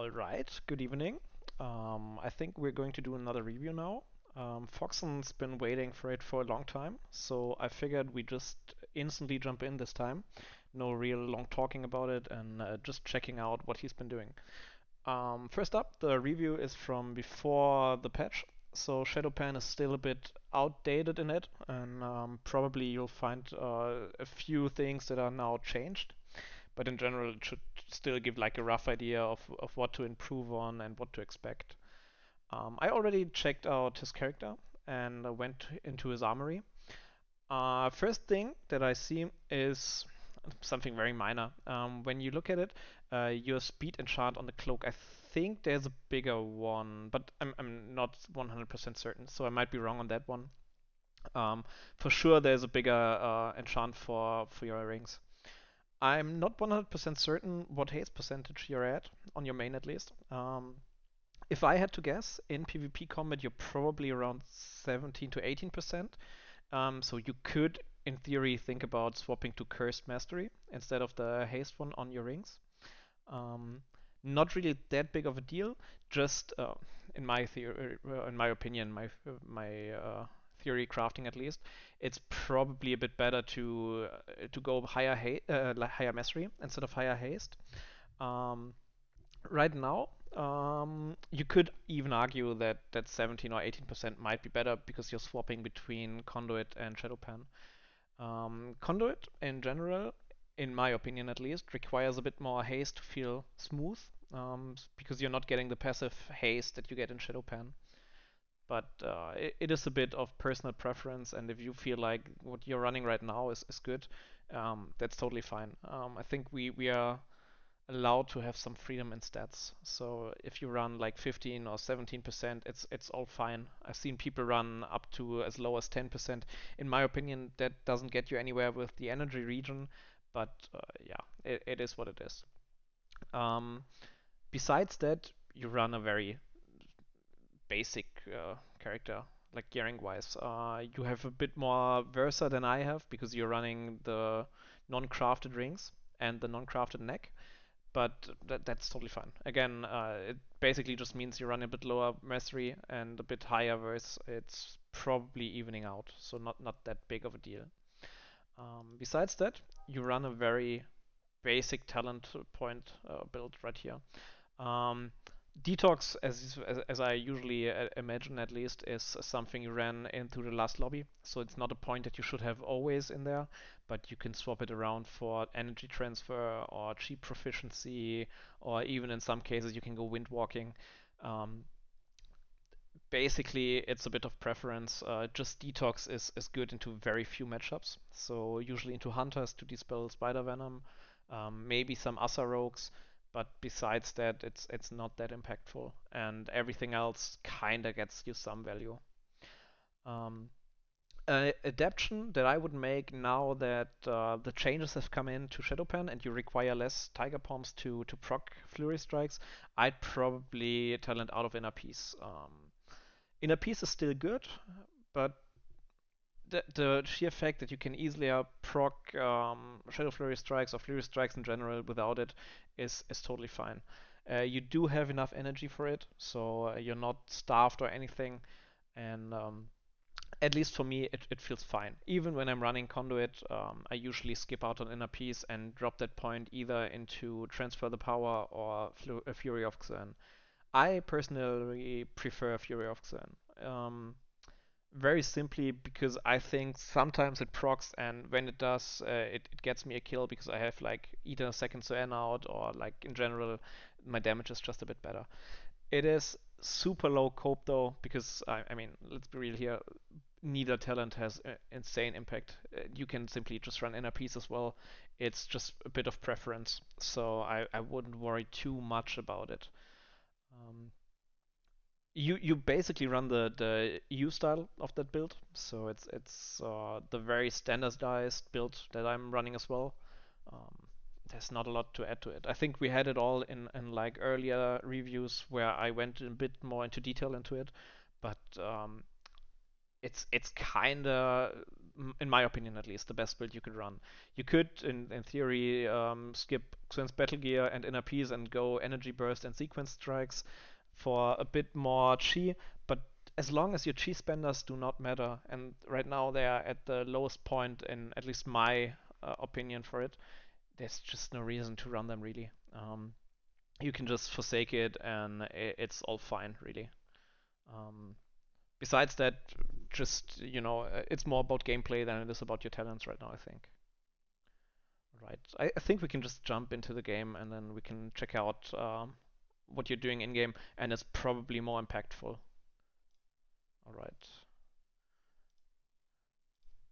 All right, good evening. I think we're going to do another review now. Foxen's been waiting for it for a long time, so I figured we just instantly jump in this time. No real long talking about it and just checking out what he's been doing. First up, the review is from before the patch, so Shadowpan is still a bit outdated in it, and probably you'll find a few things that are now changed, but in general it should still give like a rough idea of what to improve on and what to expect. I already checked out his character and went into his armory. First thing that I see is something very minor. When you look at it, your speed enchant on the cloak, I think there's a bigger one, but I'm not 100% certain, so I might be wrong on that one. For sure, there's a bigger enchant for your rings. I'm not 100% certain what haste percentage you're at, on your main at least. If I had to guess, in PvP combat you're probably around 17 to 18%. So you could, in theory, think about swapping to Cursed Mastery instead of the haste one on your rings. Um, Not really that big of a deal. Just in my theory, in my opinion, my theory crafting at least, it's probably a bit better to go higher mastery instead of higher haste. Um, right now, you could even argue that 17 or 18% might be better because you're swapping between Conduit and Shadowpan. Conduit, in general, in my opinion at least, requires a bit more haste to feel smooth, because you're not getting the passive haste that you get in Shadowpan. But it is a bit of personal preference, and if you feel like what you're running right now is good, that's totally fine. I think we are allowed to have some freedom in stats. So if you run like 15 or 17%, it's all fine. I've seen people run up to as low as 10%. In my opinion, that doesn't get you anywhere with the energy region, but yeah, it is what it is. Um, Besides that, you run a very basic character, like gearing wise. You have a bit more Versa than I have because you're running the non-crafted rings and the non-crafted neck, but that's totally fine. Again, it basically just means you run a bit lower mastery and a bit higher verse. It's probably evening out, so not that big of a deal. Besides that, you run a very basic talent point build right here. Um, Detox, as I usually imagine at least, is something you ran into the last lobby. So it's not a point that you should have always in there, but you can swap it around for energy transfer or cheap proficiency, or even in some cases you can go wind walking. Um, Basically, it's a bit of preference. Just Detox is good into very few matchups. So usually into Hunters to dispel Spider Venom, maybe some Asa Rogues, but besides that, it's not that impactful. And everything else kinda gets you some value. Um, Adaptation that I would make now that the changes have come in to Shadowpan and you require less Tiger Palms to proc Flurry Strikes, I'd probably talent out of Inner Peace. Inner Peace is still good, but the sheer fact that you can easily proc Shadow Flurry Strikes or Flurry Strikes in general without it is totally fine. You do have enough energy for it, so you're not starved or anything, and at least for me, it feels fine. Even when I'm running Conduit, I usually skip out on Inner Peace and drop that point either into Transfer the Power or Fury of Xen. I personally prefer Fury of Xen. Very simply because I think sometimes it procs, and when it does, it gets me a kill because I have like either seconds to N out, or like in general my damage is just a bit better. It is super low cope though, because I mean, let's be real here, neither talent has insane impact. You can simply just run Inner Peace as well. It's just a bit of preference, so I wouldn't worry too much about it. Um, you basically run the EU style of that build, so it's the very standardized build that I'm running as well. Um, there's not a lot to add to it. I think we had it all in like earlier reviews where I went a bit more into detail into it, but it's kinda in my opinion at least, the best build you could run. You could, in theory, skip Quinn's Battle Gear and Inner Peace and go Energy Burst and Sequence Strikes for a bit more chi, but as long as your chi spenders do not matter, and right now they are at the lowest point in at least my opinion for it, there's just no reason to run them really. You can just forsake it and it's all fine really. Um, Besides that, just it's more about gameplay than it is about your talents right now, I think. Right. I think we can just jump into the game and then we can check out what you're doing in game, and it's probably more impactful. All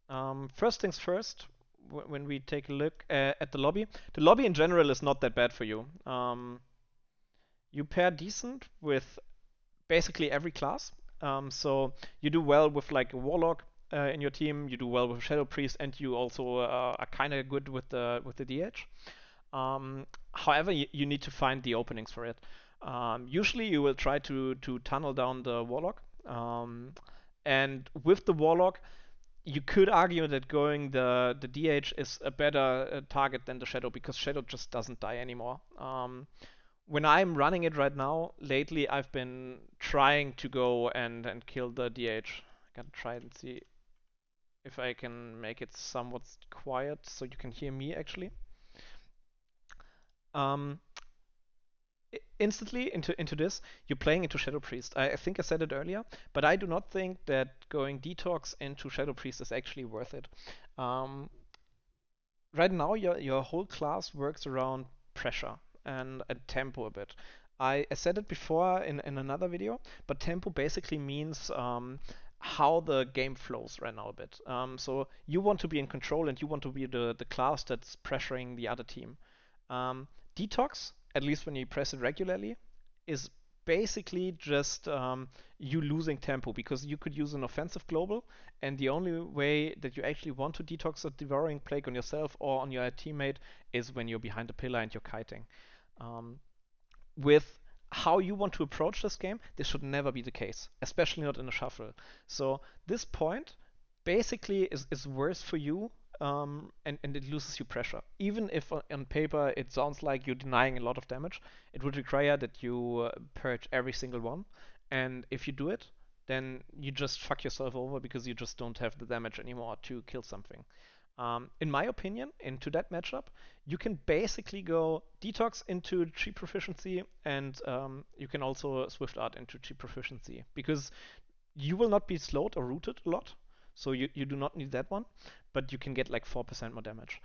right. First things first. When we take a look at the lobby in general is not that bad for you. You pair decent with basically every class. So you do well with like a warlock in your team. You do well with shadow priest, and you also are kind of good with the DH. However, you need to find the openings for it. Usually, you will try to tunnel down the warlock, and with the warlock, you could argue that going the DH is a better target than the shadow because shadow just doesn't die anymore. When I'm running it right now, lately I've been trying to go and kill the DH. I gotta try and see if I can make it somewhat quiet so you can hear me actually. Um, Instantly into this, you're playing into Shadow Priest. I think I said it earlier, but I do not think that going detox into Shadow Priest is actually worth it. Um, right now your whole class works around pressure and tempo a bit. I said it before in another video, but tempo basically means how the game flows right now a bit. So you want to be in control and you want to be the class that's pressuring the other team. Um, Detox, at least when you press it regularly, is basically just you losing tempo because you could use an offensive global, and the only way that you actually want to detox a devouring plague on yourself or on your teammate is when you're behind a pillar and you're kiting. Um, with how you want to approach this game, this should never be the case, especially not in a shuffle. So this point basically is worse for you, and it loses you pressure. Even if on paper it sounds like you're denying a lot of damage, it would require that you purge every single one. And if you do it, then you just fuck yourself over because you just don't have the damage anymore to kill something. In my opinion, into that matchup, you can basically go detox into chi proficiency, and you can also swift art into chi proficiency because you will not be slowed or rooted a lot, so you do not need that one, but you can get like 4% more damage.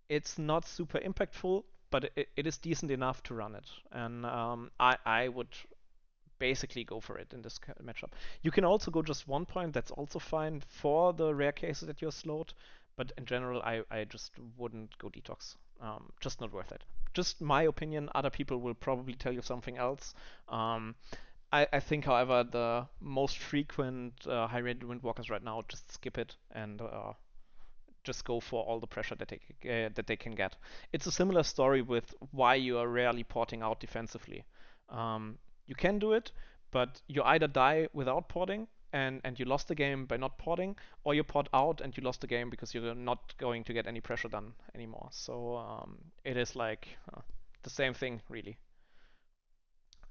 It's not super impactful, but it is decent enough to run it, and I would basically go for it in this matchup. You can also go just 1 point, that's also fine for the rare cases that you're slowed, but in general, I just wouldn't go detox. Just not worth it. Just my opinion, other people will probably tell you something else. Um, I think, however, the most frequent high rated windwalkers right now just skip it and just go for all the pressure that they can get. It's a similar story with why you are rarely porting out defensively. You can do it, but you either die without porting and you lost the game by not porting, or you port out and you lost the game because you're not going to get any pressure done anymore. So it is like the same thing, really.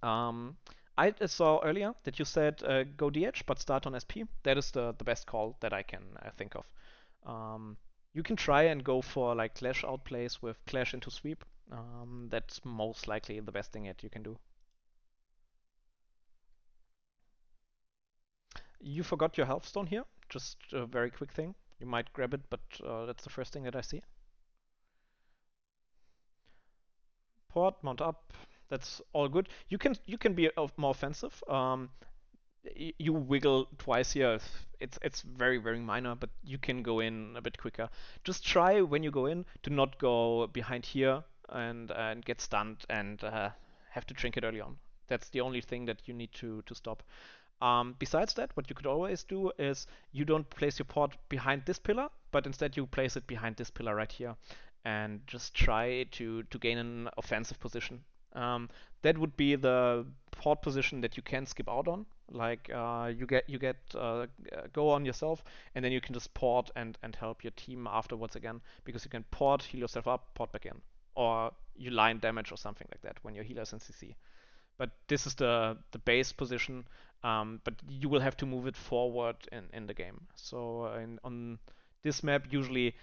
Um, I saw earlier that you said go DH but start on SP. That is the best call that I can think of. Um, you can try and go for like Clash outplays with Clash into sweep. That's most likely the best thing that you can do. You forgot your health stone here. Just a very quick thing. You might grab it, but that's the first thing that I see. Port, mount up. That's all good. You can be more offensive. You wiggle twice here. It's very minor, but you can go in a bit quicker. Just try when you go in to not go behind here and get stunned and have to trinket early on. That's the only thing that you need to stop. Besides that, what you could always do is you don't place your port behind this pillar, but instead you place it behind this pillar right here, and just try to gain an offensive position. That would be the port position that you can skip out on. Like you get go on yourself, and then you can just port and help your team afterwards again because you can port, heal yourself up, port back in, or you line damage or something like that when your healer's in CC. But this is the base position. But you will have to move it forward in the game. So on this map, usually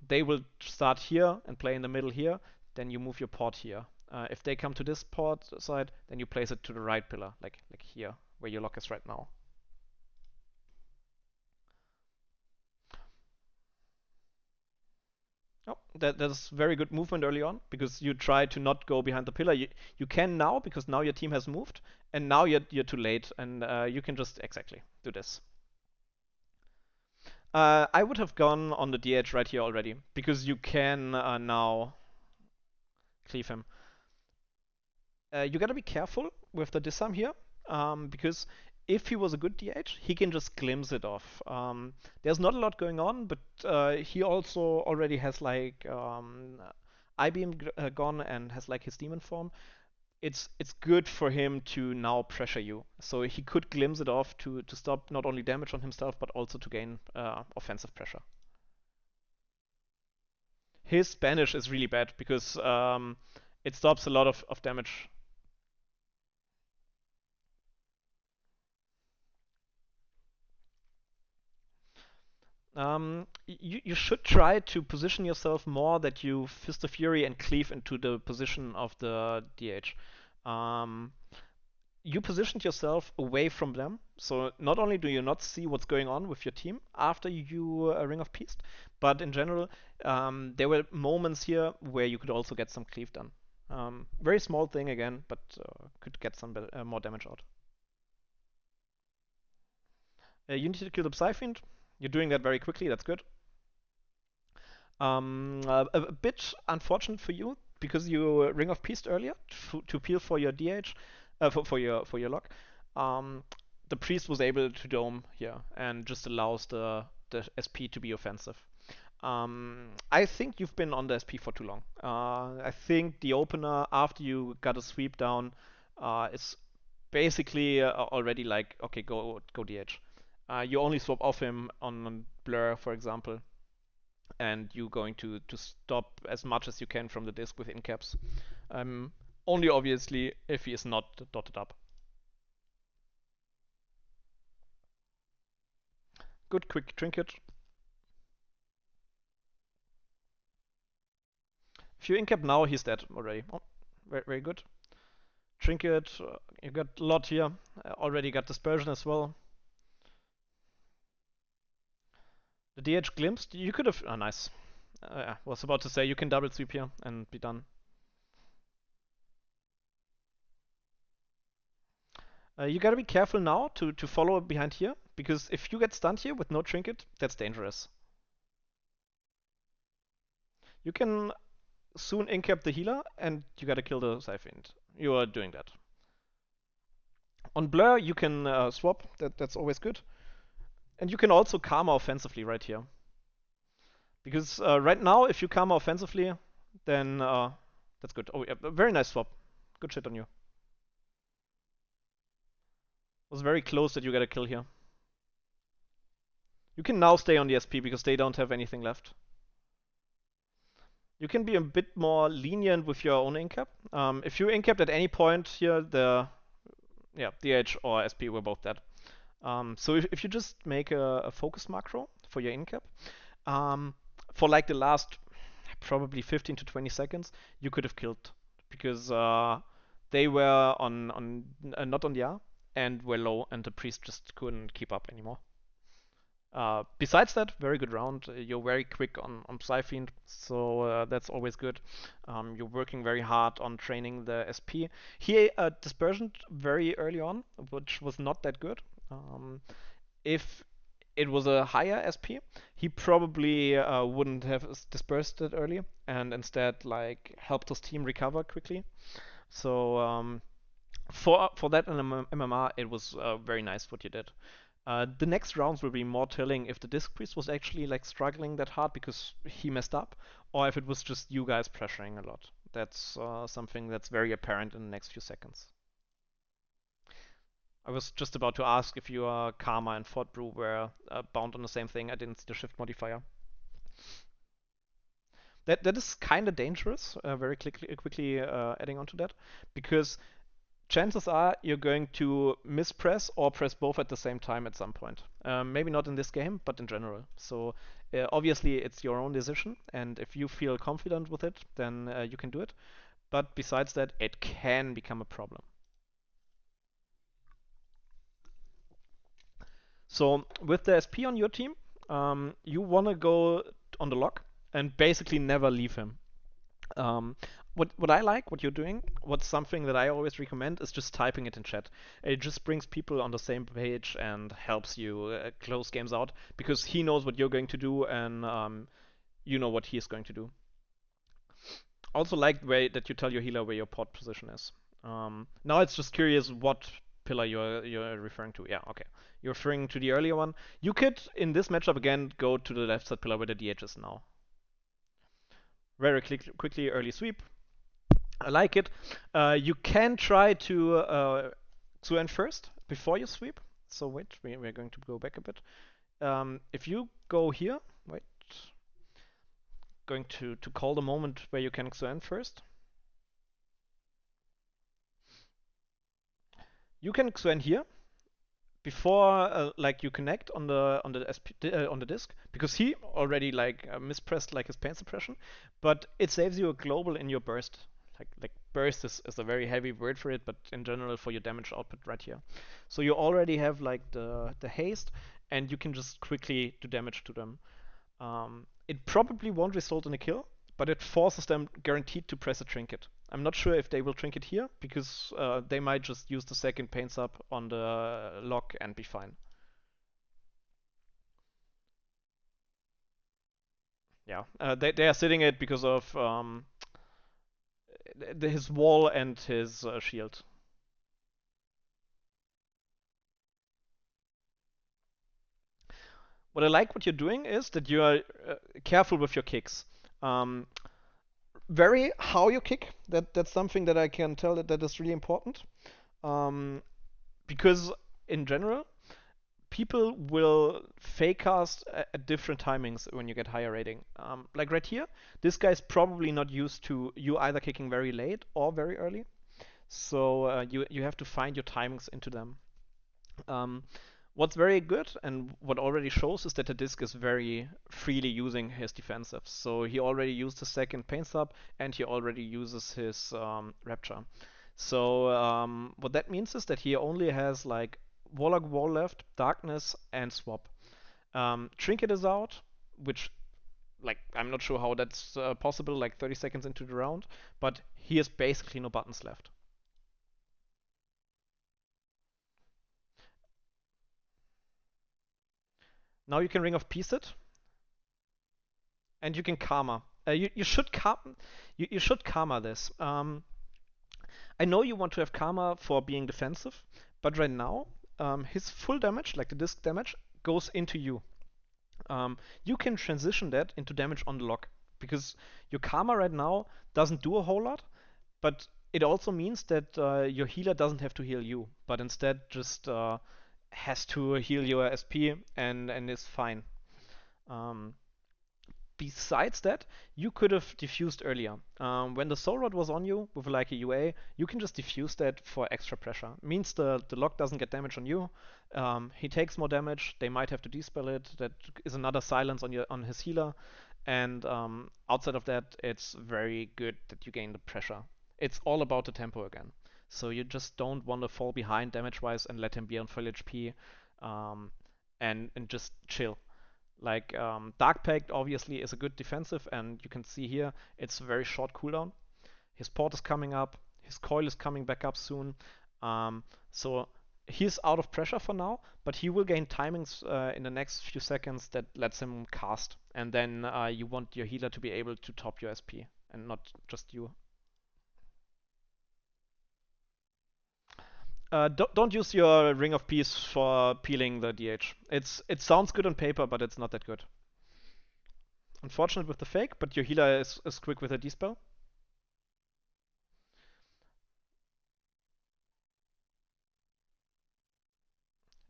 they will start here and play in the middle here. Then you move your port here. If they come to this port side, then you place it to the right pillar, like here, where your lock is right now. Oh, that's very good movement early on because you try to not go behind the pillar. You can now because now your team has moved, and now you're too late, and you can just exactly do this. I would have gone on the DH right here already because you can now cleave him. You gotta be careful with the disarm here because if he was a good DH, he can just glimpse it off. There's not a lot going on, but he also already has like I-beam gone and has like his demon form. It's good for him to now pressure you. So he could glimpse it off to stop not only damage on himself but also to gain offensive pressure. His Spanish is really bad because it stops a lot of damage. You should try to position yourself more that you Fist of Fury and cleave into the position of the DH. Um, you positioned yourself away from them, so not only do you not see what's going on with your team after you Ring of Peace, but in general, there were moments here where you could also get some cleave done. Very small thing again, but could get some more damage out. You need to kill the Psyfiend. You're doing that very quickly. That's good. A bit unfortunate for you because you Ring of Peace earlier to peel for your DH, for your lock. Um, the priest was able to dome here and just allows the SP to be offensive. I think you've been on the SP for too long. I think the opener after you got a sweep down is basically already like okay, go DH. You only swap off him on Blur, for example, and you're going to stop as much as you can from the disc with incaps. Only obviously if he is not dotted up. Good quick trinket. If you incap now, he's dead already. Oh, very, very good. Trinket, you got a lot here. Already got dispersion as well. The DH glimpsed. You could have. Oh, nice. Was about to say you can double sweep here and be done. You gotta be careful now to follow behind here because if you get stunned here with no trinket, that's dangerous. You can soon incap the healer, and you gotta kill the Siphoned. You are doing that. On Blur, you can swap. That's always good. And you can also Karma offensively right here. Because right now, if you Karma offensively, then that's good. Oh, yeah, very nice swap. Good shit on you. It was very close that you got a kill here. You can now stay on the SP because they don't have anything left. You can be a bit more lenient with your own incap. If you incapped at any point here, the DH or SP were both dead. So if you just make a focus macro for your incap, for like the last probably 15 to 20 seconds, you could have killed because they were on not on the R and were low, and the priest just couldn't keep up anymore. Besides that, very good round. You're very quick on Psyfiend, so that's always good. You're working very hard on training the SP. He dispersioned very early on, which was not that good. If it was a higher SP, he probably wouldn't have dispersed it early and instead like helped his team recover quickly. So for that in MMR, it was very nice what you did. The next rounds will be more telling if the Disc Priest was actually like struggling that hard because he messed up, or if it was just you guys pressuring a lot. That's something that's very apparent in the next few seconds. I was just about to ask if your Karma and Fort Brew were bound on the same thing. I didn't see the shift modifier. That is kind of dangerous. Very quickly adding on to that, because chances are you're going to mispress or press both at the same time at some point. Maybe not in this game, but in general. So obviously it's your own decision, and if you feel confident with it, then you can do it. But besides that, it can become a problem. So with the SP on your team, you want to go on the lock and basically never leave him. Um, what I like, what you're doing, what's something that I always recommend is just typing it in chat. It just brings people on the same page and helps you close games out because he knows what you're going to do and you know what he is going to do. Also like the way that you tell your healer where your pot position is. Now it's just curious what pillar you're referring to. Yeah, okay. You're referring to the earlier one. You could, in this matchup again, go to the left side pillar where the DH is now. Very quickly early sweep. I like it. You can try to end first before you sweep. So wait, we're going to go back a bit. If you go here, wait, going to call the moment where you can end first. You can end here before like you connect on the disk because he already like mispressed like his pain suppression, but it saves you a global in your burst. Like burst is a very heavy word for it, but in general for your damage output right here. So you already have like the haste, and you can just quickly do damage to them. It probably won't result in a kill, but it forces them guaranteed to press a trinket. I'm not sure if they will trinket here, because they might just use the second pain sub on the lock and be fine. Yeah, they are sitting it because of his wall and his shield. What I like what you're doing is that you are careful with your kicks. Um, very how you kick, that's something that I can tell that is really important. Um, because in general, people will fake cast at different timings when you get higher rating. Like right here, this guy's probably not used to you either kicking very late or very early. So you have to find your timings into them. Um, what's very good and what already shows is that the disc is very freely using his defensives. So he already used his second pain sub and he already uses his rapture. So what that means is that he only has like Warlock Wall left, Darkness, and Swap. Trinket is out, which like I'm not sure how that's possible, like 30 seconds into the round, but he has basically no buttons left. Now you can Ring of Peace it, and you can Karma. You should karma. You should Karma this. I know you want to have Karma for being defensive, but right now his full damage, like the disc damage, goes into you. You can transition that into damage on the lock because your Karma right now doesn't do a whole lot, but it also means that your healer doesn't have to heal you, but instead just has to heal your SP and is fine. Um, Besides that, you could have diffused earlier. When the Soul Rod was on you with like a UA, you can just diffuse that for extra pressure. Means the lock doesn't get damage on you. He takes more damage. They might have to dispel it. That is another silence on his healer. And outside of that, it's very good that you gain the pressure. It's all about the tempo again. So you just don't want to fall behind damage-wise and let him be on full HP and just chill. Like Dark Pact obviously is a good defensive, and you can see here it's a very short cooldown. His port is coming up, his coil is coming back up soon. So he's out of pressure for now, but he will gain timings in the next few seconds that lets him cast. And then you want your healer to be able to top your SP and not just you. Don't use your Ring of Peace for peeling the DH. It sounds good on paper, but it's not that good. Unfortunate with the fake, but your healer is quick with a dispel.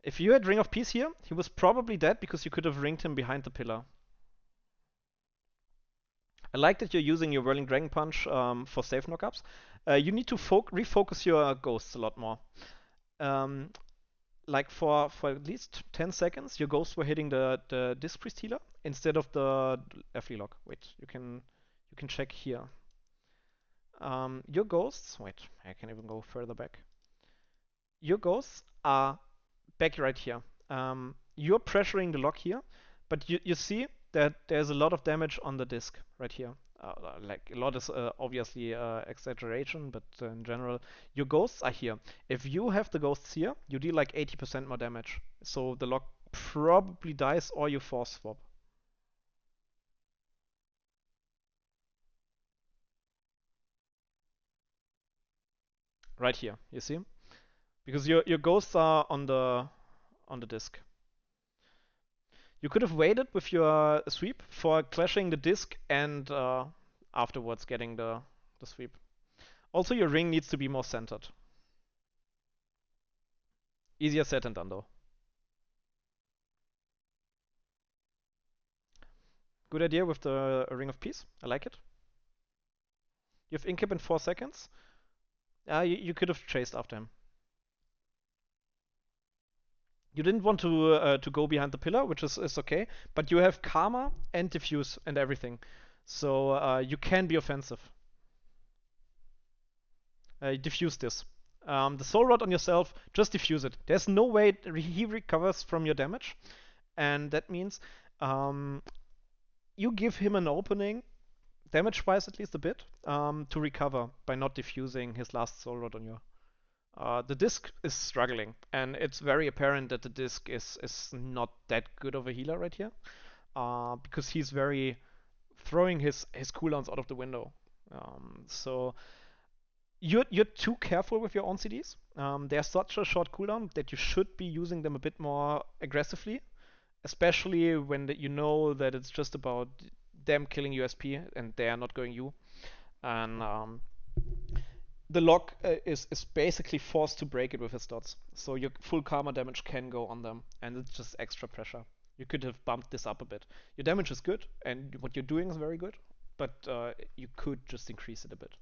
If you had Ring of Peace here, he was probably dead because you could have ringed him behind the pillar. I like that you're using your Whirling Dragon Punch for safe knockups. You need to refocus your ghosts a lot more. Um, like for at least 10 seconds, your ghosts were hitting the Disc Priest healer instead of the Flea Lock. Wait, you can check here. Your ghosts. Wait, I can even go further back. Your ghosts are back right here. You're pressuring the lock here, but you see that there's a lot of damage on the disc right here. Like a lot is obviously exaggeration, but in general, your ghosts are here. If you have the ghosts here, you deal like 80% more damage. So the lock probably dies or you force swap. Right here, you see? Because your ghosts are on the disc. You could have waited with your sweep for clashing the disc and afterwards getting the sweep. Also, your ring needs to be more centered. Easier said than done, though. Good idea with the Ring of Peace. I like it. You have incap in 4 seconds. You could have chased after him. You didn't want to go behind the pillar, which is okay, but you have Karma and Diffuse and everything. So you can be offensive. Diffuse this. The Soul Rod on yourself, just diffuse it. There's no way he recovers from your damage, and that means um, you give him an opening, damage-wise at least a bit, to recover by not diffusing his last Soul Rod on you. The disc is struggling, and it's very apparent that the disc is not that good of a healer right here, because he's very throwing his cooldowns out of the window. So you're too careful with your own CDs. They're such a short cooldown that you should be using them a bit more aggressively, especially when you know that it's just about them killing USP and they are not going you. And the lock is basically forced to break it with his dots. So your full karma damage can go on them, and it's just extra pressure. You could have bumped this up a bit. Your damage is good, and what you're doing is very good, but you could just increase it a bit.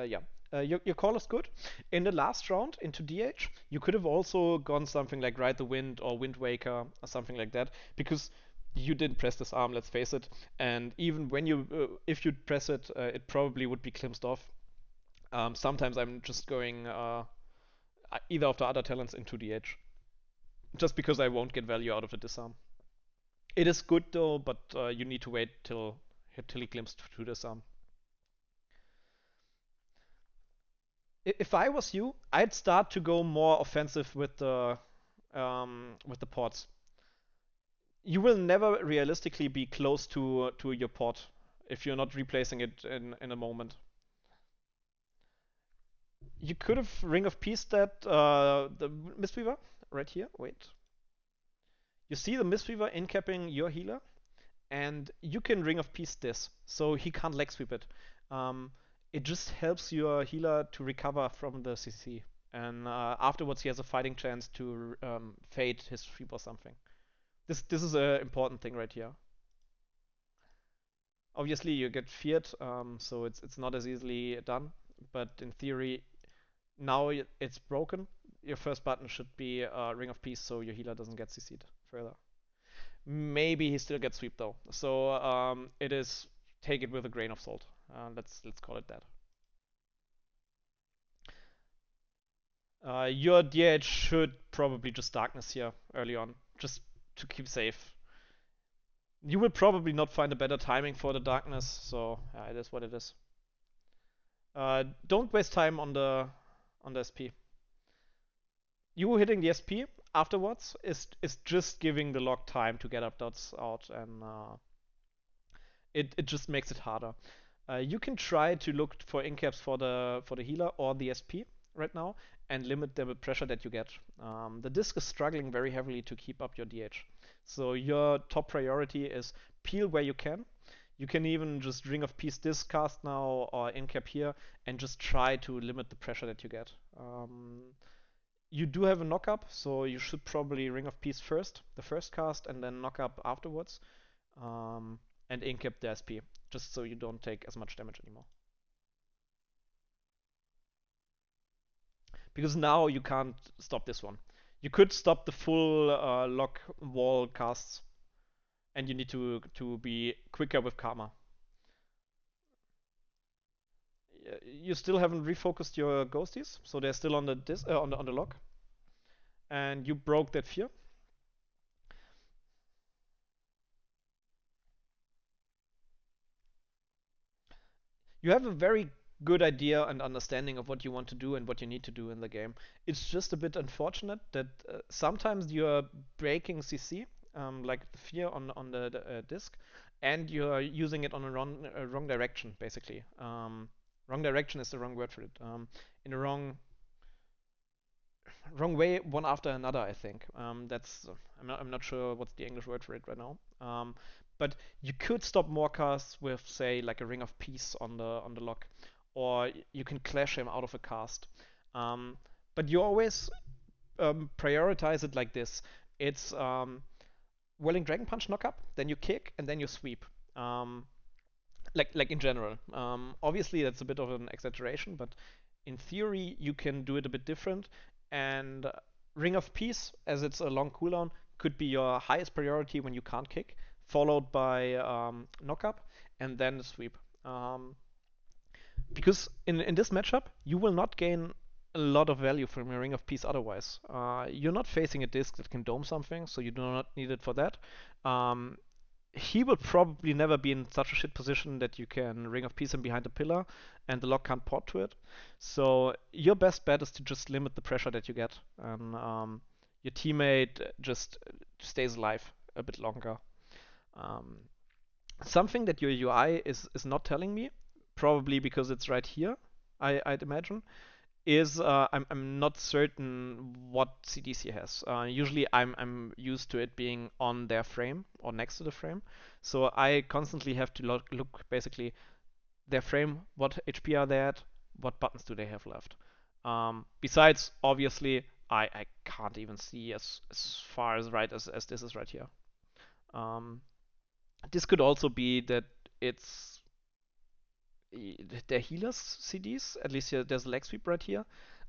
Yeah. Your call is good. In the last round into DH, you could have also gone something like Ride the Wind or Wind Waker or something like that, because you didn't press this arm, let's face it. And even when if you press it, it probably would be glimpsed off. Sometimes I'm just going either of the other talents into DH, just because I won't get value out of the disarm. It is good though, but you need to wait till he glimpsed to disarm. If I was you, I'd start to go more offensive with the ports. You will never realistically be close to your port if you're not replacing it in a moment. You could have Ring of Peace that the Mistweaver right here. Wait, you see the Mistweaver incapping your healer, and you can Ring of Peace this, so he can't leg sweep it. Um, it just helps your healer to recover from the CC, and afterwards he has a fighting chance to fade his sweep or something. This is an important thing right here. Obviously, you get feared, so it's not as easily done. But in theory, now it's broken. Your first button should be Ring of Peace, so your healer doesn't get CC'd further. Maybe he still gets sweep though. So it is take it with a grain of salt. Let's call it that. Your DH should probably just darkness here early on, just to keep safe. You will probably not find a better timing for the darkness, so it is what it is. Don't waste time on the SP. You hitting the SP afterwards is just giving the lock time to get up dots out, and it just makes it harder. You can try to look for incaps for the healer or the SP right now and limit the pressure that you get. The disc is struggling very heavily to keep up your DH. So your top priority is peel where you can. You can even just Ring of Peace this cast now or incap here and just try to limit the pressure that you get. You do have a knock up, so you should probably Ring of Peace first, the first cast, and then knock up afterwards, um, and incap the SP, just so you don't take as much damage anymore. Because now you can't stop this one. You could stop the full lock wall casts, and you need to be quicker with Karma. You still haven't refocused your ghosties, so they're still on the on the lock, and you broke that fear. You have a very good idea and understanding of what you want to do and what you need to do in the game. It's just a bit unfortunate that sometimes you're breaking CC, like the fear on the disc, and you're using it on a wrong direction, basically. Wrong direction is the wrong word for it. In a wrong way, one after another. I think that's. I'm not sure what's the English word for it right now. But you could stop more casts with, say, like a Ring of Peace on the lock, or you can clash him out of a cast. Um, but you always prioritize it like this. It's Whirling Dragon Punch knock up, then you kick, and then you sweep. Um, like in general. Obviously, that's a bit of an exaggeration, but in theory, you can do it a bit different. And Ring of Peace, as it's a long cooldown, could be your highest priority when you can't kick, followed by knock up, and then sweep. Because in this matchup, you will not gain a lot of value from your Ring of Peace otherwise. You're not facing a disc that can dome something, so you do not need it for that. Um, he will probably never be in such a shit position that you can Ring of Peace him behind the pillar and the lock can't port to it. So your best bet is to just limit the pressure that you get, and your teammate just stays alive a bit longer. Um, Something that your UI is not telling me, probably because it's right here, I'd imagine, is I'm not certain what CDC has. Usually I'm used to it being on their frame or next to the frame, so I constantly have to look basically their frame, what HP are they at, what buttons do they have left. Besides, obviously, I can't even see as far as right as this is right here. Um, this could also be that it's their healers CDs. At least here, there's a leg sweep right here.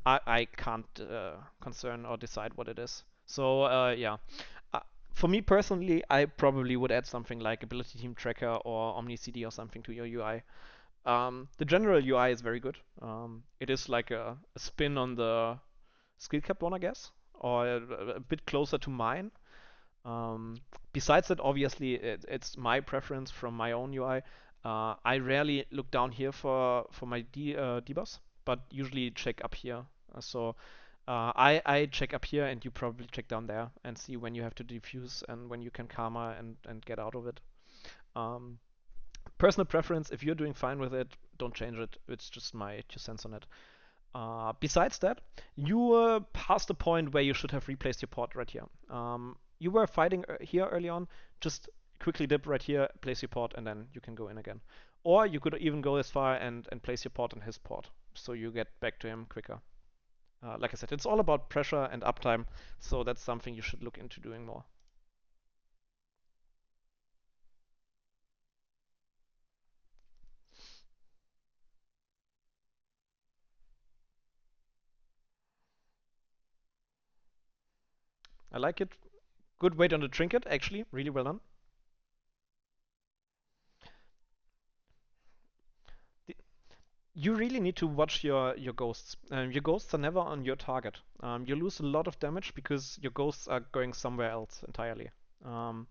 I can't concern or decide what it is. So yeah, uh, for me personally, I probably would add something like Ability Team Tracker or Omni CD or something to your UI. The general UI is very good. It is like a spin on the skill cap one, I guess, or a bit closer to mine. Um, Besides that, obviously, it's my preference from my own UI. I rarely look down here for my debuffs, but usually check up here. So I check up here, and you probably check down there and see when you have to defuse and when you can karma and get out of it. Um, Personal preference. If you're doing fine with it, don't change it. It's just my 2 cents on it. Besides that, you were past the point where you should have replaced your port right here. You were fighting here early on, just quickly dip right here, place your port, and then you can go in again. Or you could even go as far and place your port on his port, so you get back to him quicker. Like I said, it's all about pressure and uptime, so that's something you should look into doing more. I like it. Good weight on the trinket, actually, really well done. You really need to watch your ghosts. Your ghosts are never on your target. You lose a lot of damage because your ghosts are going somewhere else entirely. Um,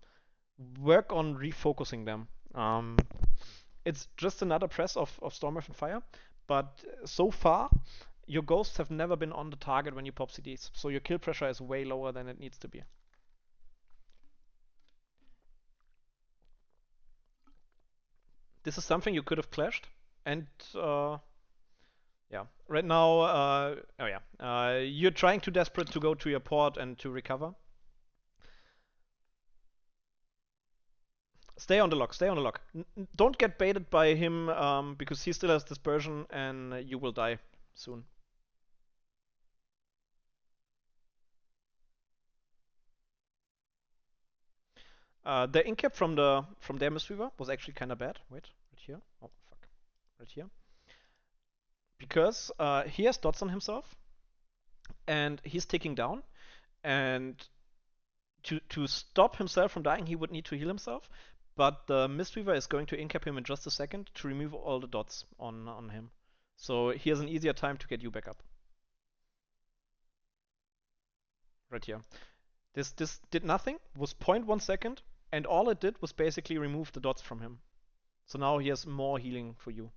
Work on refocusing them. It's just another press of Stormwrath and Fire, but so far, your ghosts have never been on the target when you pop CDs, so your kill pressure is way lower than it needs to be. This is something you could have clashed, and yeah, right now, oh yeah, you're trying too desperate to go to your port and to recover. Stay on the lock. Stay on the lock. Don't get baited by him because he still has dispersion and you will die soon. The incap from their Mistweaver was actually kind of bad. Wait, right here. Oh fuck, right here. Because he has dots on himself and he's ticking down. And to stop himself from dying, he would need to heal himself. But the Mistweaver is going to incap him in just a second to remove all the dots on him. So he has an easier time to get you back up. Right here. This did nothing, was 0.1 second, and all it did was basically remove the dots from him. So now he has more healing for you.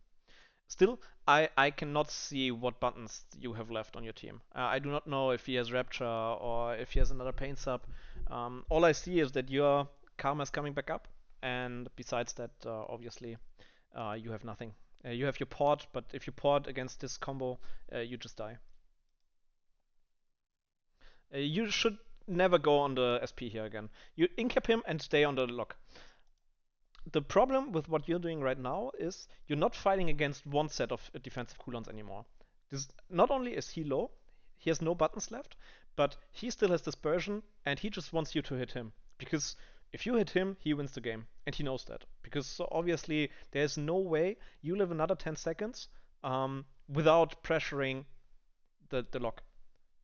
Still, I cannot see what buttons you have left on your team. I do not know if he has Rapture or if he has another Pain Sub. All I see is that your Karma is coming back up, and besides that, obviously, you have nothing. You have your port, but if you port against this combo, you just die. You should never go on the SP here again. You incap him and stay on the lock. The problem with what you're doing right now is you're not fighting against one set of defensive cooldowns anymore. This, not only is he low, he has no buttons left, but he still has dispersion and he just wants you to hit him. Because if you hit him, he wins the game. And he knows that. Because so obviously there's no way you live another 10 seconds without pressuring the lock.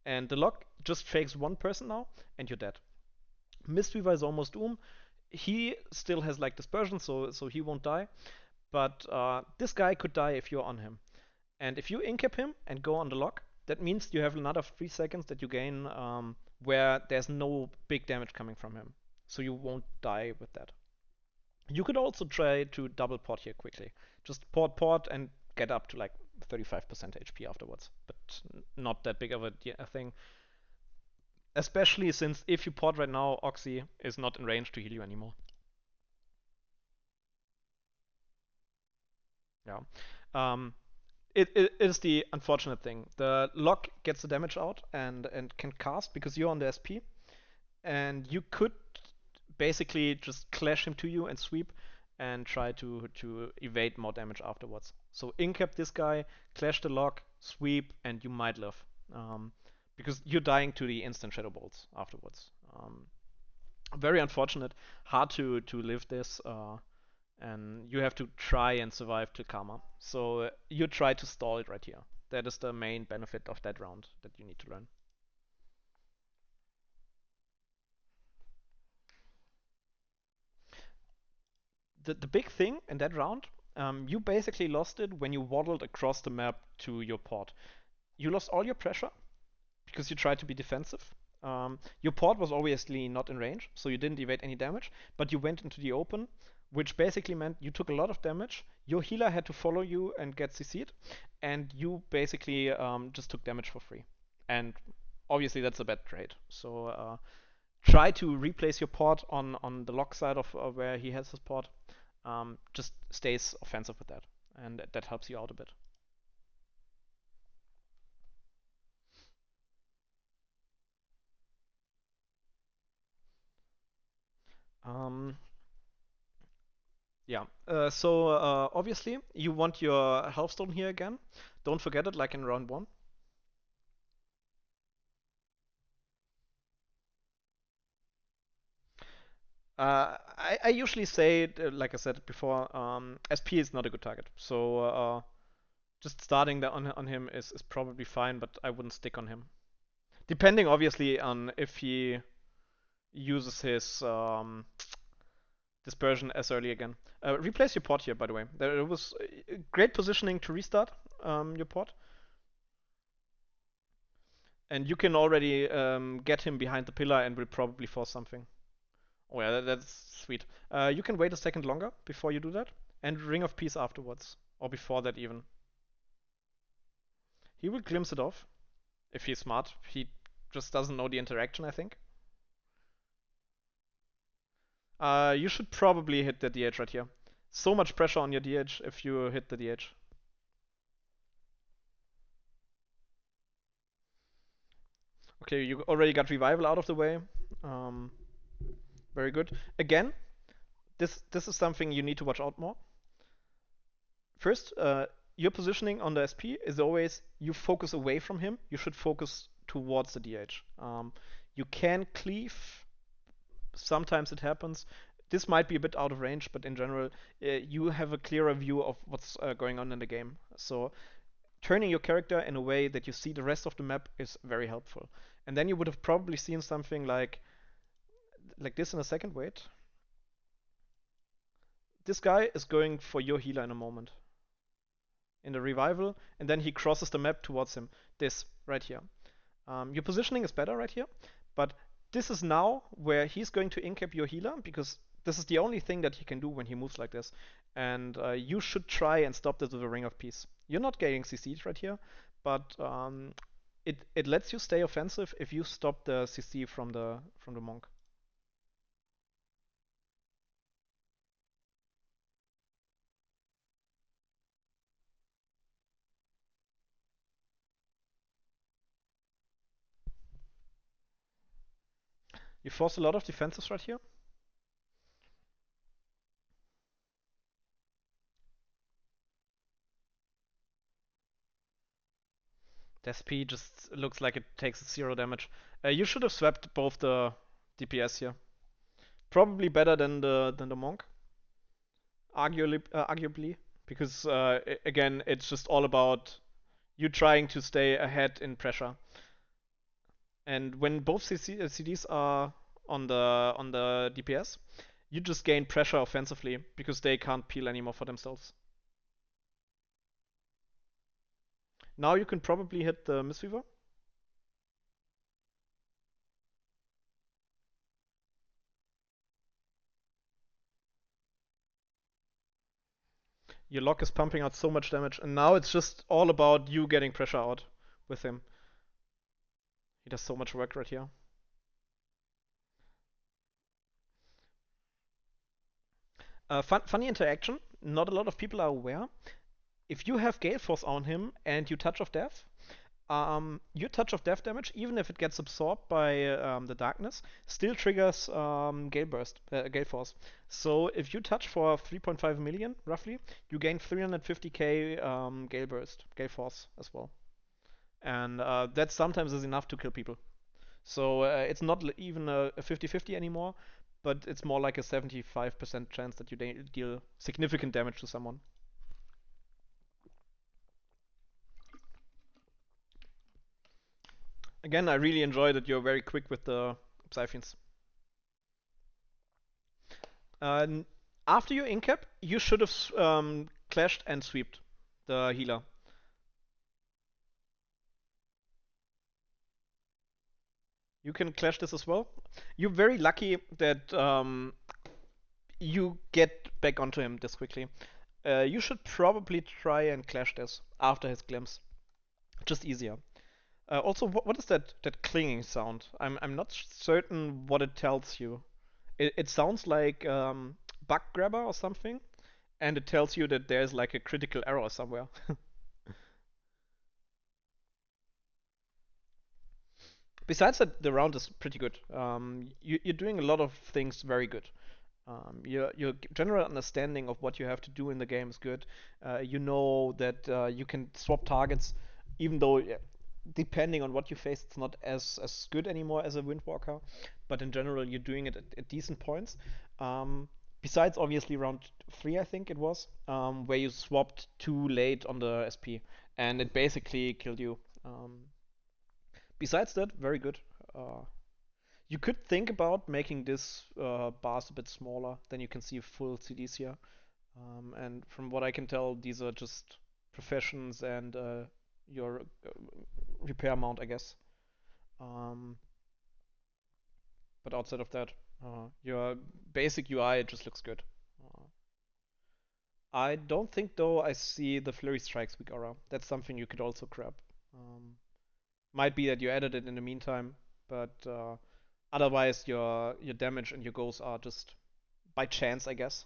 And the lock just fakes one person now, and you're dead. Mistweaver is almost doom. He still has like dispersion, so he won't die. But this guy could die if you're on him. And if you incap him and go on the lock, that means you have another 3 seconds that you gain where there's no big damage coming from him. So you won't die with that. You could also try to double port here quickly. Just port and get up to like 35% HP afterwards. But not that big of a thing. Especially since if you port right now, Oxy is not in range to heal you anymore. Yeah. It is the unfortunate thing. The lock gets the damage out and can cast because you're on the SP. And you could basically just clash him to you and sweep and try to evade more damage afterwards. So incap this guy, clash the lock, sweep, and you might live. Because you're dying to the instant shadow bolts afterwards. Very unfortunate, hard to live this, and you have to try and survive to karma. So you try to stall it right here. That is the main benefit of that round that you need to learn. The big thing in that round, you basically lost it when you waddled across the map to your port. You lost all your pressure because you tried to be defensive. Your port was obviously not in range, so you didn't evade any damage, but you went into the open, which basically meant you took a lot of damage. Your healer had to follow you and get CC'd, and you basically just took damage for free. And obviously that's a bad trade. So try to replace your port on the lock side of where he has his port. Just stays offensive with that, and that helps you out a bit. Um, yeah. So obviously you want your Healthstone here again. Don't forget it, like in round one. I usually say, like I said before, SP is not a good target. So just starting on him is probably fine, but I wouldn't stick on him. Depending, obviously, on if he uses his dispersion as early again. Replace your port here, by the way. There was great positioning to restart your port. And you can already get him behind the pillar and will probably force something. Oh yeah, that's sweet. You can wait a second longer before you do that, and Ring of Peace afterwards, or before that even. He will glimpse it off, if he's smart. He just doesn't know the interaction, I think. You should probably hit the DH right here. So much pressure on your DH if you hit the DH. Okay, you already got revival out of the way. Very good. Again, this is something you need to watch out more. First, your positioning on the SP is always you focus away from him. You should focus towards the DH. You can cleave. Sometimes it happens. This might be a bit out of range, but in general, you have a clearer view of what's going on in the game. So turning your character in a way that you see the rest of the map is very helpful. And then you would have probably seen something like this in a second. Wait, this guy is going for your healer in a moment in the revival, and then he crosses the map towards him. This right here. Your positioning is better right here, but this is now where he's going to incap your healer because this is the only thing that he can do when he moves like this. And you should try and stop this with a Ring of Peace. You're not getting CC'd right here, but it lets you stay offensive if you stop the CC from the monk. You force a lot of defenses right here. The SP just looks like it takes 0 damage. You should have swapped both the DPS here. Probably better than the monk, arguably, because again, it's just all about you trying to stay ahead in pressure. And when both CDs are on the DPS, you just gain pressure offensively because they can't peel anymore for themselves. Now you can probably hit the Mistweaver. Your lock is pumping out so much damage, and now it's just all about you getting pressure out with him. He does so much work right here. Funny interaction. Not a lot of people are aware. If you have Gale Force on him and you Touch of Death, your Touch of Death damage, even if it gets absorbed by the darkness, still triggers Gale Burst, Gale Force. So if you touch for 3.5 million, roughly, you gain 350k Gale Burst, Gale Force as well. And that sometimes is enough to kill people. So it's not even a 50-50 anymore, but it's more like a 75% chance that you deal significant damage to someone. Again, I really enjoy that you're very quick with the Psyphians. Uh, After you incap, you should have clashed and sweeped the healer. You can clash this as well. You're very lucky that you get back onto him this quickly. You should probably try and clash this after his glimpse. Just easier. Also, what is that clinging sound? I'm not certain what it tells you. It sounds like bug grabber or something, and it tells you that there's like a critical error somewhere. Besides that, the round is pretty good. You're doing a lot of things very good. Your general understanding of what you have to do in the game is good. You know that you can swap targets, even though depending on what you face, it's not as good anymore as a Windwalker. But in general, you're doing it at decent points. Besides, obviously, round three, I think it was, where you swapped too late on the SP, and it basically killed you. Besides that, very good. Uh, you could think about making this bars a bit smaller, then you can see full CDs here. And from what I can tell, these are just professions and your repair mount, I guess. Um, but outside of that, your basic UI just looks good. Uh, I don't think though I see the Flurry Strikes weak aura. That's something you could also grab. Um, might be that you added it in the meantime, but otherwise your damage and your goals are just by chance, I guess.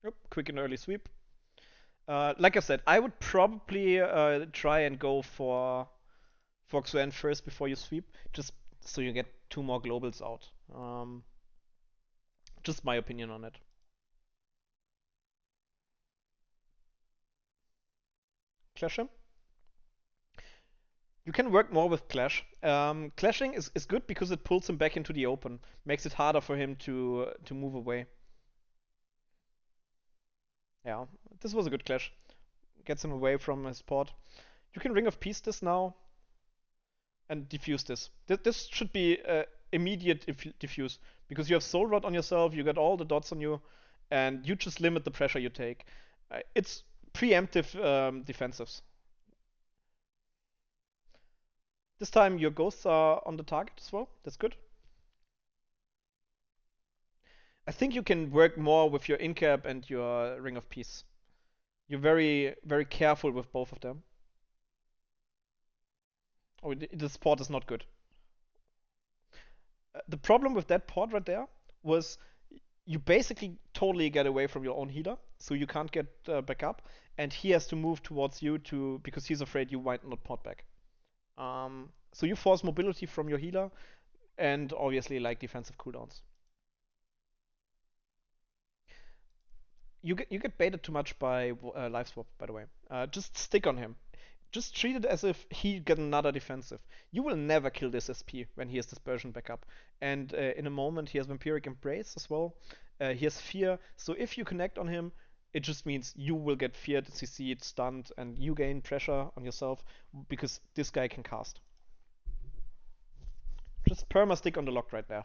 Yep, quick and early sweep. Like I said, I would probably try and go for Foxen first before you sweep, just so you get two more globals out. Just my opinion on it. Clash him. You can work more with Clash. Clashing is good because it pulls him back into the open, makes it harder for him to move away. Yeah, this was a good Clash. Gets him away from his port. You can Ring of Peace this now and defuse this. This should be immediate diffuse because you have Soul Rod on yourself, you got all the dots on you, and you just limit the pressure you take. It's preemptive defensives. This time your ghosts are on the target as well. That's good. I think you can work more with your incap and your Ring of Peace. You're very careful with both of them. Oh, this port is not good. The problem with that port right there was you basically totally get away from your own healer, so you can't get back up, and he has to move towards you to because he's afraid you might not port back. So you force mobility from your healer, and obviously like defensive cooldowns. You get baited too much by life swap, by the way. Just stick on him. Just treat it as if he get another defensive. You will never kill this SP when he has dispersion backup. And in a moment he has vampiric embrace as well. He has fear. So if you connect on him, it just means you will get feared, CC'd, stunned, and you gain pressure on yourself because this guy can cast. Just perma stick on the lock right there.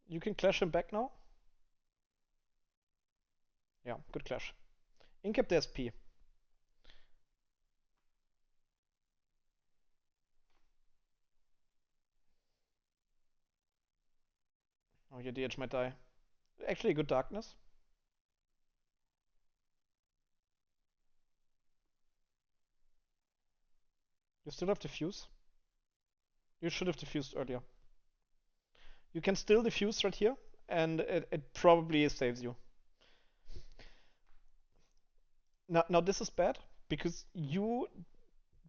You can clash him back now. Yeah, good clash. Incap the SP. Oh, your DH might die. Actually, good darkness. You still have diffuse. You should have diffused earlier. You can still diffuse right here, and it probably saves you. Now this is bad because you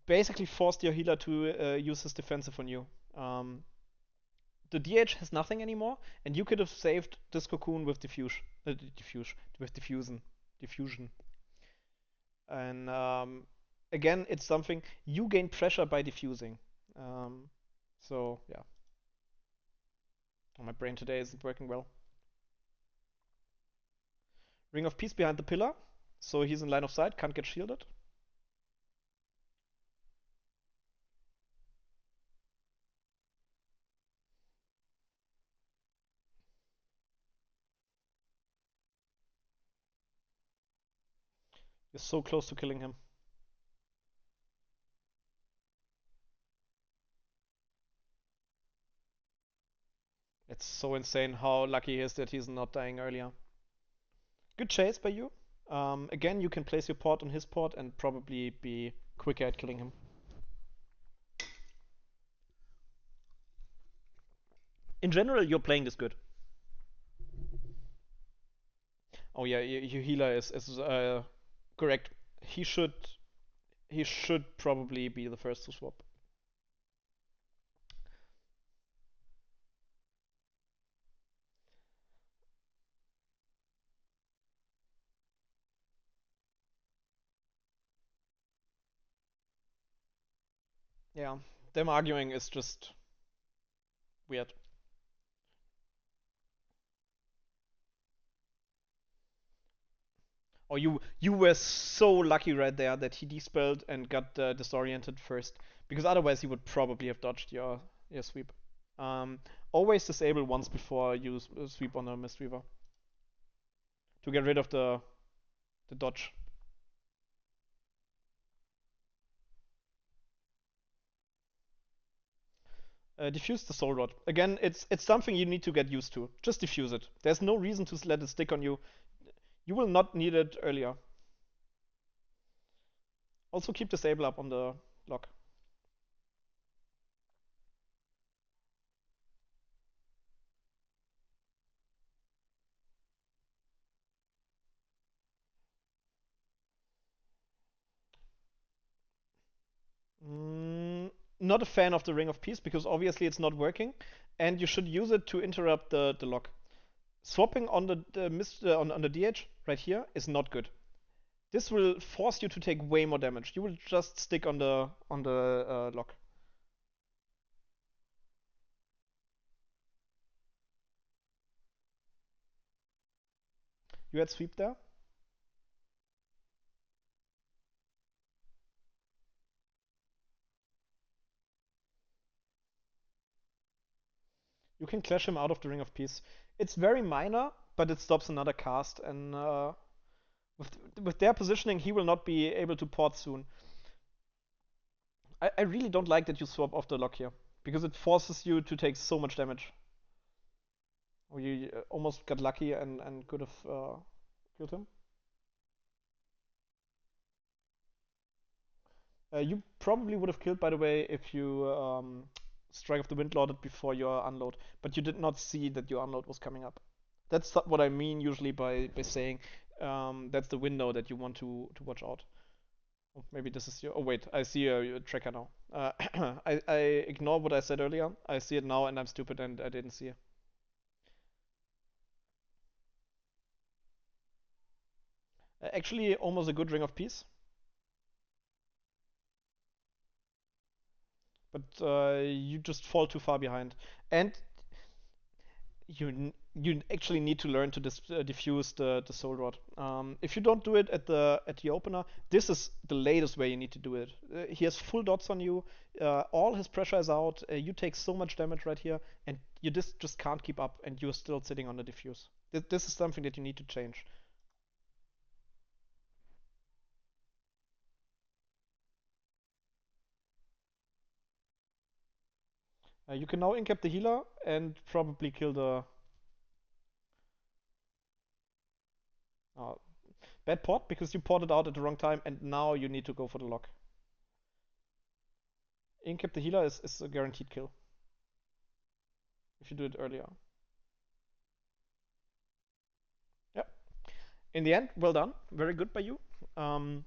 basically forced your healer to use his defensive on you. The DH has nothing anymore, and you could have saved this cocoon with diffusion. And again, it's something you gain pressure by diffusing. So yeah, oh, my brain today isn't working well. Ring of Peace behind the pillar, so he's in line of sight, can't get shielded. You're so close to killing him. It's so insane how lucky he is that he's not dying earlier. Good chase by you. Again, you can place your port on his port and probably be quicker at killing him. In general, you're playing this good. Oh yeah, your healer is correct. He should he should probably be the first to swap. Yeah, them arguing is just weird. Oh, you were so lucky right there that he dispelled and got disoriented first, because otherwise he would probably have dodged your sweep. Um, Always disable once before you sweep on a Mistweaver to get rid of the dodge. Diffuse the Soul Rod. Again, it's something you need to get used to. Just diffuse it. There's no reason to let it stick on you. You will not need it earlier. Also keep disable up on the lock. not a fan of the Ring of Peace because obviously it's not working, and you should use it to interrupt the lock. Swapping on on the DH right here is not good. This will force you to take way more damage. You will just stick on the lock. You had sweep there. You can clash him out of the Ring of Peace. It's very minor, but it stops another cast, and with their positioning, he will not be able to port soon. I really don't like that you swap off the lock here because it forces you to take so much damage. Or you almost got lucky and could have killed him. You probably would have killed, by the way, if you strike of the wind lorded before your unload, but you did not see that your unload was coming up. That's what I mean usually by saying that's the window that you want to watch out. Oh, maybe this is your. Oh wait, I see your tracker now. I ignore what I said earlier. I see it now, and I'm stupid, and I didn't see it. Actually, almost a good ring of peace, but you just fall too far behind, and you actually need to learn to diffuse the soul rod. If you don't do it at the opener, this is the latest way you need to do it. He has full dots on you. All his pressure is out. You take so much damage right here, and you just can't keep up, and you're still sitting on the diffuse. This is something that you need to change. You can now incap the healer and probably kill the uh, bad port because you ported out at the wrong time, and now you need to go for the lock. Incap the healer is a guaranteed kill if you do it earlier. Yeah. In the end, well done. Very good by you. Um,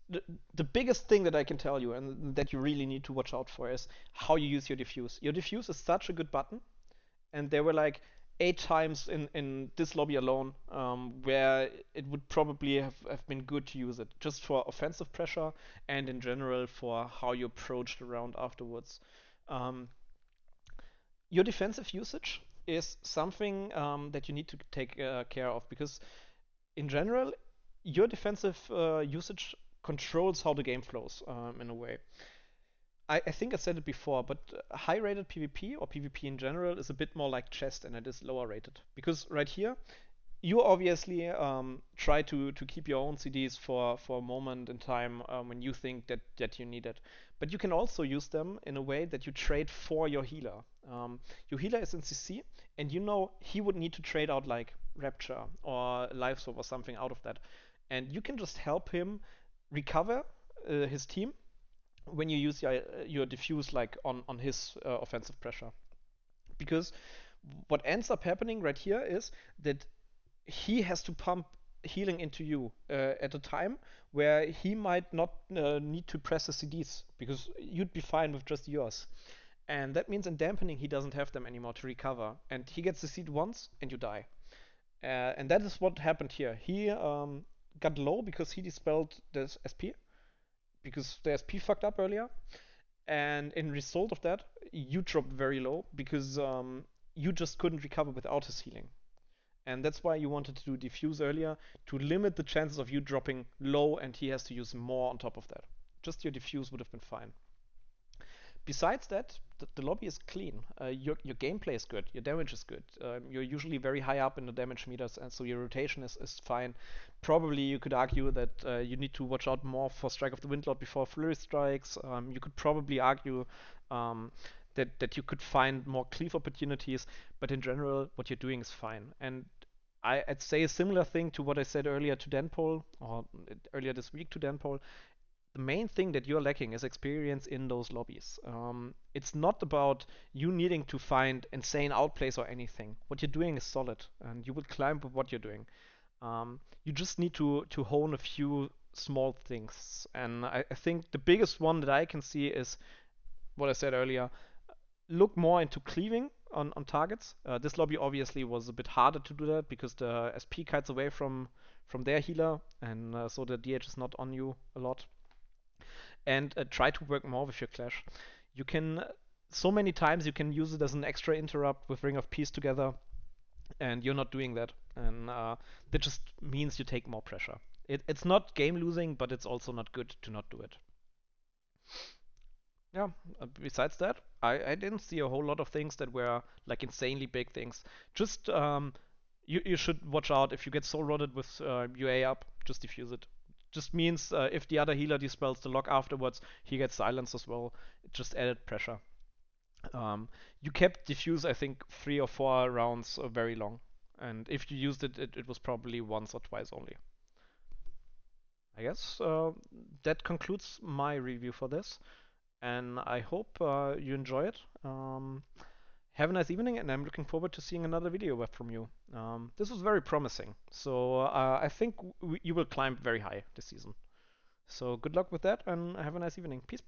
the, the biggest thing that I can tell you and that you really need to watch out for is how you use your diffuse. Your diffuse is such a good button, and there were like 8 times in this lobby alone where it would probably have been good to use it just for offensive pressure and in general for how you approach the round afterwards. Um, your defensive usage is something that you need to take care of because in general, your defensive usage controls how the game flows in a way. I think I said it before, but high rated PvP or PvP in general is a bit more like chess than it is lower rated. Because right here, you obviously try to keep your own CDs for a moment in time when you think that you need it. But you can also use them in a way that you trade for your healer. Your healer is in CC, and you know he would need to trade out like Rapture or Life Swap or something out of that. And you can just help him recover his team when you use your diffuse like on his offensive pressure. Because what ends up happening right here is that he has to pump healing into you at a time where he might not need to press the CDs because you'd be fine with just yours. And that means in dampening, he doesn't have them anymore to recover. And he gets the seed once and you die. And that is what happened here. He got low because he dispelled this SP, because the SP fucked up earlier. And in result of that, you dropped very low because you just couldn't recover without his healing. And that's why you wanted to do diffuse earlier to limit the chances of you dropping low and he has to use more on top of that. Just your diffuse would have been fine. Besides that, the lobby is clean. Your gameplay is good. Your damage is good. You're usually very high up in the damage meters, and so your rotation is fine. Probably you could argue that you need to watch out more for Strike of the Windlord before Flurry strikes. You could probably argue that you could find more cleave opportunities, but in general, what you're doing is fine. And I'd say a similar thing to what I said earlier to Denpol, or earlier this week to Denpol. The main thing that you're lacking is experience in those lobbies. It's not about you needing to find insane outplays or anything. What you're doing is solid, and you will climb with what you're doing. You just need to hone a few small things, and I think the biggest one that I can see is what I said earlier, look more into cleaving on targets. This lobby obviously was a bit harder to do that because the SP kites away from their healer, and so the DH is not on you a lot. And try to work more with your clash. You can so many times you can use it as an extra interrupt with Ring of Peace together, and you're not doing that, and that just means you take more pressure. It's not game losing, but it's also not good to not do it. Yeah. Besides that, I didn't see a whole lot of things that were like insanely big things. Just you should watch out if you get soul rotted with UA up. Just defuse it. Just means if the other healer dispels the lock afterwards, he gets silenced as well. It just added pressure. Um, you kept diffuse, I think, 3 or 4 rounds very long, and if you used it, it was probably once or twice only. I guess that concludes my review for this, and I hope you enjoy it. Have a nice evening, and I'm looking forward to seeing another video web from you. This was very promising, so I think you will climb very high this season. So good luck with that, and have a nice evening. Peace.